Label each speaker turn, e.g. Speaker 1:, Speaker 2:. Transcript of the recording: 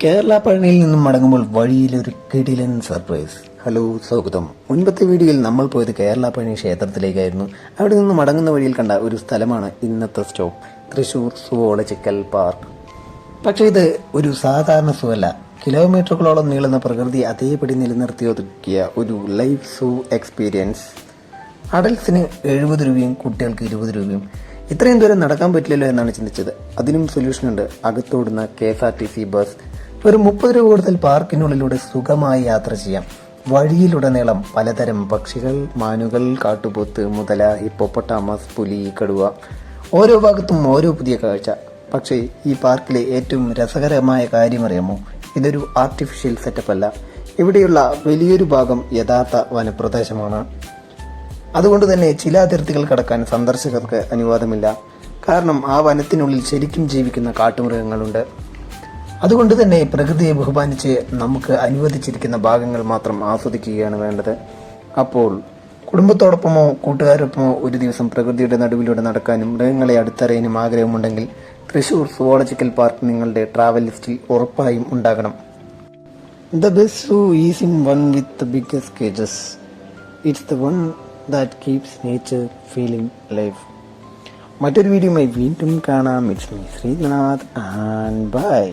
Speaker 1: കേരള പഴനിയിൽ നിന്നും മടങ്ങുമ്പോൾ വഴിയിലൊരു കിടിലൻ സർപ്രൈസ്. ഹലോ, സ്വാഗതം. മുൻപത്തെ വീഡിയോയിൽ നമ്മൾ പോയത് കേരള പഴനി ക്ഷേത്രത്തിലേക്കായിരുന്നു. അവിടെ നിന്ന് മടങ്ങുന്ന വഴിയിൽ കണ്ട ഒരു സ്ഥലമാണ് ഇന്നത്തെ സ്റ്റോപ്പ്, തൃശൂർ സുവോളജിക്കൽ പാർക്ക്. പക്ഷേ ഇത് ഒരു സാധാരണ സൂ അല്ല. കിലോമീറ്ററുകളോളം നീളുന്ന പ്രകൃതി അതേപടി നിലനിർത്തി ഒതുക്കിയ ഒരു ലൈവ് സൂ എക്സ്പീരിയൻസ്. അഡൽസിന് 70 രൂപയും കുട്ടികൾക്ക് 20 രൂപയും. ഇത്രയും ദൂരം നടക്കാൻ പറ്റില്ലല്ലോ എന്നാണ് ചിന്തിച്ചത്. അതിനും സൊല്യൂഷനുണ്ട്. അകത്തോടുന്ന KSRTC ബസ്. വെറും 30 രൂപ കൊടുത്താൽ പാർക്കിനുള്ളിലൂടെ സുഖമായി യാത്ര ചെയ്യാം. വഴിയിലുടനീളം പലതരം പക്ഷികൾ, മാനുകൾ, കാട്ടുപോത്ത്, മുതല, ഹിപ്പോപ്പൊട്ടാമസ്, പുലി, കടുവ. ഓരോ ഭാഗത്തും ഓരോ പുതിയ കാഴ്ച. പക്ഷേ ഈ പാർക്കിലെ ഏറ്റവും രസകരമായ കാര്യമറിയാമോ? ഇതൊരു ആർട്ടിഫിഷ്യൽ സെറ്റപ്പ് അല്ല. ഇവിടെയുള്ള വലിയൊരു ഭാഗം യഥാർത്ഥ വനപ്രദേശമാണ്. അതുകൊണ്ട് തന്നെ ചില അതിർത്തികൾ കടക്കാൻ സന്ദർശകർക്ക് അനുവാദമില്ല. കാരണം ആ വനത്തിനുള്ളിൽ ശരിക്കും ജീവിക്കുന്ന കാട്ടുമൃഗങ്ങളുണ്ട്. അതുകൊണ്ട് തന്നെ പ്രകൃതിയെ ബഹുമാനിച്ച് നമുക്ക് അനുവദിച്ചിരിക്കുന്ന ഭാഗങ്ങൾ മാത്രം ആസ്വദിക്കുകയാണ് വേണ്ടത്. അപ്പോൾ കുടുംബത്തോടൊപ്പമോ കൂട്ടുകാരൊപ്പമോ ഒരു ദിവസം പ്രകൃതിയുടെ നടുവിലൂടെ നടക്കാനും മൃഗങ്ങളെ അടുത്തറിയാനും ആഗ്രഹമുണ്ടെങ്കിൽ തൃശൂർ സുവോളജിക്കൽ പാർക്ക് നിങ്ങളുടെ ട്രാവൽ ലിസ്റ്റിൽ ഉറപ്പായും ഉണ്ടാകണം. The best zoo isn't one with the biggest cages. It's the one that keeps nature feeling alive. മറ്റൊരു വീഡിയോയുമായി വീണ്ടും കാണാം. It's me Sreenath and by.